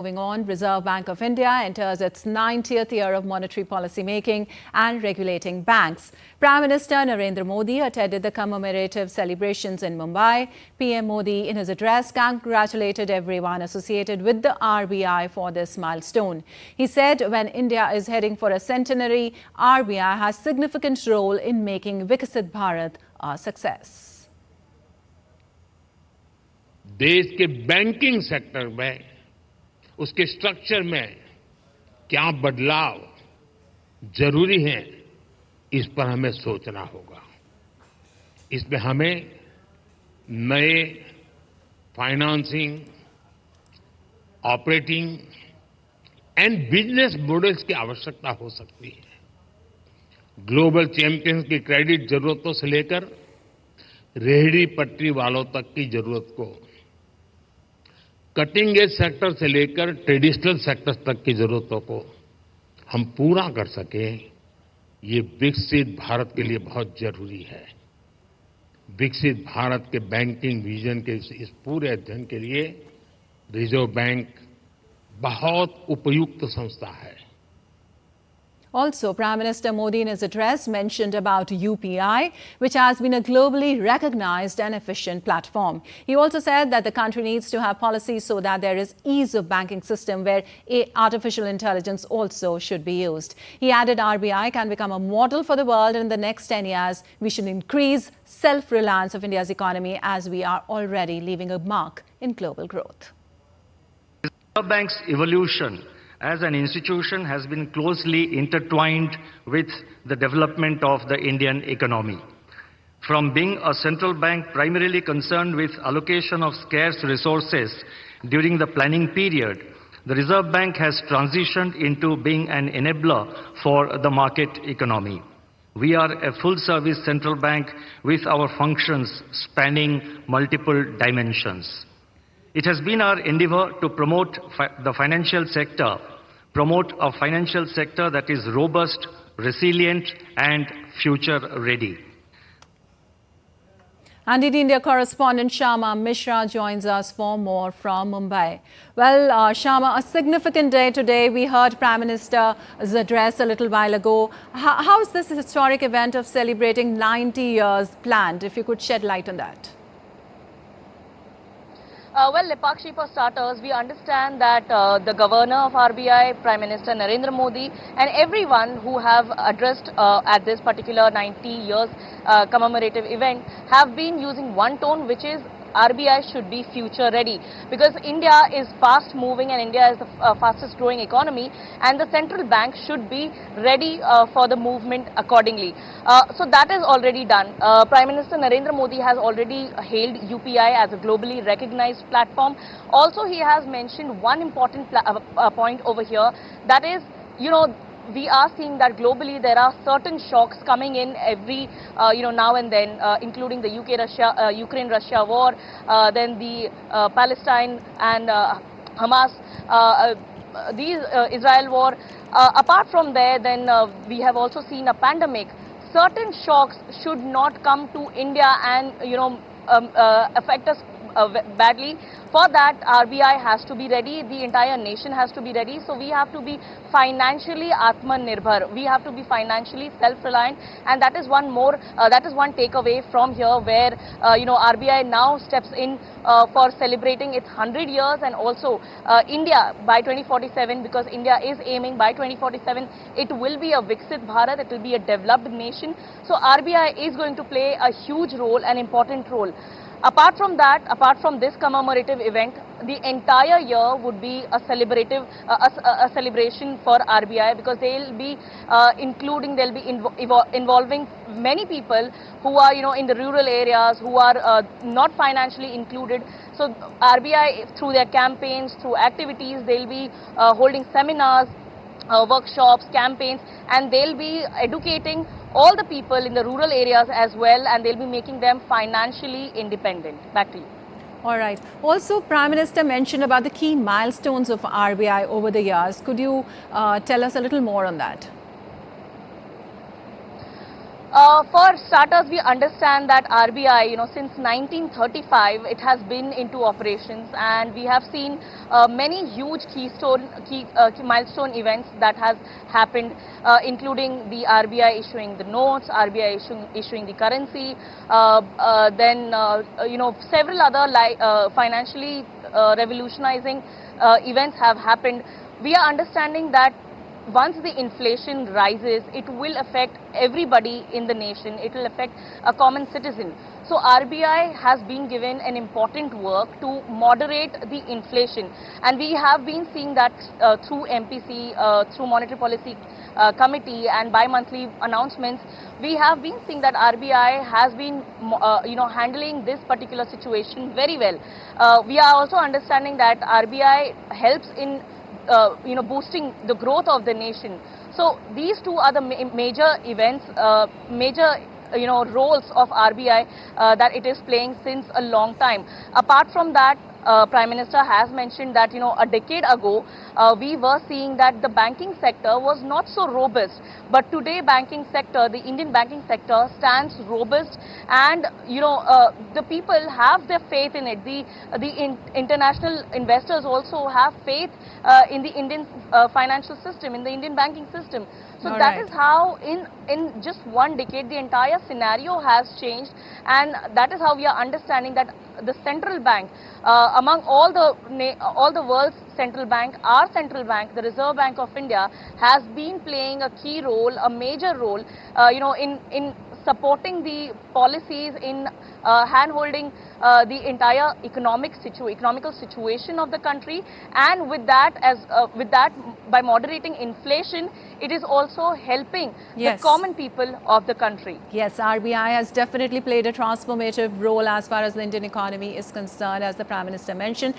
Moving on, Reserve Bank of India enters its 90th year of monetary policy making and regulating banks. Prime Minister Narendra Modi attended the commemorative celebrations in Mumbai. PM Modi, in his address, congratulated everyone associated with the RBI for this milestone. He said when India is heading for a centenary, RBI has significant role in making Viksit Bharat a success. देश के banking sector में उसके structure में क्या बदलाव जरूरी है, इस पर हमें सोचना होगा। इसमें हमें नए financing, operating and business models की आवश्यकता हो सकती है। ग्लोबल चैंपियंस की क्रेडिट जरूरतों से लेकर रेहड़ी पटरी वालों तक की जरूरत को, कटिंग एज सेक्टर से लेकर ट्रेडिशनल सेक्टर तक की जरूरतों को हम पूरा कर सकें, ये विकसित भारत के लिए बहुत जरूरी है। विकसित भारत के बैंकिंग विजन के इस पूरे अध्ययन के लिए रिजर्व बैंक बहुत उपयुक्त संस्था है। Also, Prime Minister Modi in his address mentioned about UPI, which has been a globally recognized and efficient platform. He also said that the country needs to have policies so that there is ease of banking system where artificial intelligence also should be used. He added RBI can become a model for the world, and in the next 10 years, we should increase self-reliance of India's economy as we are already leaving a mark in global growth. Reserve Bank's evolution as an institution has been closely intertwined with the development of the Indian economy. From being a central bank primarily concerned with allocation of scarce resources during the planning period, the Reserve Bank has transitioned into being an enabler for the market economy. We are a full-service central bank with our functions spanning multiple dimensions. It has been our endeavor to promote a financial sector that is robust, resilient, and future-ready. And India correspondent Shama Mishra joins us for more from Mumbai. Well, Shama, a significant day today. We heard Prime Minister's address a little while ago. How is this historic event of celebrating 90 years planned? If you could shed light on that. Well, Lepakshi, for starters, we understand that the governor of RBI, Prime Minister Narendra Modi, and everyone who have addressed at this particular 90 years commemorative event have been using one tone, which is RBI should be future ready, because India is fast moving and India is the fastest growing economy, and the central bank should be ready for the movement accordingly. So that is already done. Prime Minister Narendra Modi has already hailed UPI as a globally recognized platform. Also, he has mentioned one important point over here, that is, we are seeing that globally there are certain shocks coming in every, now and then, including the Ukraine-Russia war, then the Palestine and Hamas, these Israel war. Apart from there, then we have also seen a pandemic. Certain shocks should not come to India and, affect us badly. For that, RBI has to be ready, the entire nation has to be ready. So we have to be financially Atmanirbhar. We have to be financially self-reliant, and that is one takeaway from here, where RBI now steps in for celebrating its 100 years, and also India by 2047, because India is aiming by 2047, it will be a Viksit Bharat, it will be a developed nation. So RBI is going to play a huge role, an important role. Apart from that, apart from this commemorative event, the entire year would be a celebration for RBI, because they'll be involving many people who are, in the rural areas, who are not financially included. So RBI, through their campaigns, through activities, they'll be holding seminars, workshops, campaigns, and they'll be educating all the people in the rural areas as well, and they'll be making them financially independent. Back to you. All right. Also, Prime Minister mentioned about the key milestones of RBI over the years. Could you tell us a little more on that? For starters, we understand that RBI, since 1935, it has been into operations, and we have seen many huge milestone events that has happened, including the RBI issuing the notes, RBI issuing the currency, then several other financially revolutionizing events have happened. We are understanding that once the inflation rises, it will affect everybody in the nation. It will affect a common citizen. So RBI has been given an important work to moderate the inflation. And we have been seeing that through MPC, through Monetary Policy Committee and bi-monthly announcements. We have been seeing that RBI has been, handling this particular situation very well. We are also understanding that RBI helps in boosting the growth of the nation. So these two are the major events, roles of RBI that it is playing since a long time. Apart from that, Prime Minister has mentioned that, a decade ago, we were seeing that the banking sector was not so robust. But today, the Indian banking sector stands robust, and, the people have their faith in it. The international investors also have faith in the Indian financial system, in the Indian banking system. So that is how in just one decade, the entire scenario has changed, and that is how we are understanding that the central bank, among all the world's central bank, our central bank, the Reserve Bank of India, has been playing a key role, a major role, in supporting the policies, in hand-holding the entire economical situation of the country, and with that, by moderating inflation, it is also helping the common people of the country. Yes, RBI has definitely played a transformative role as far as the Indian economy is concerned, as the Prime Minister mentioned.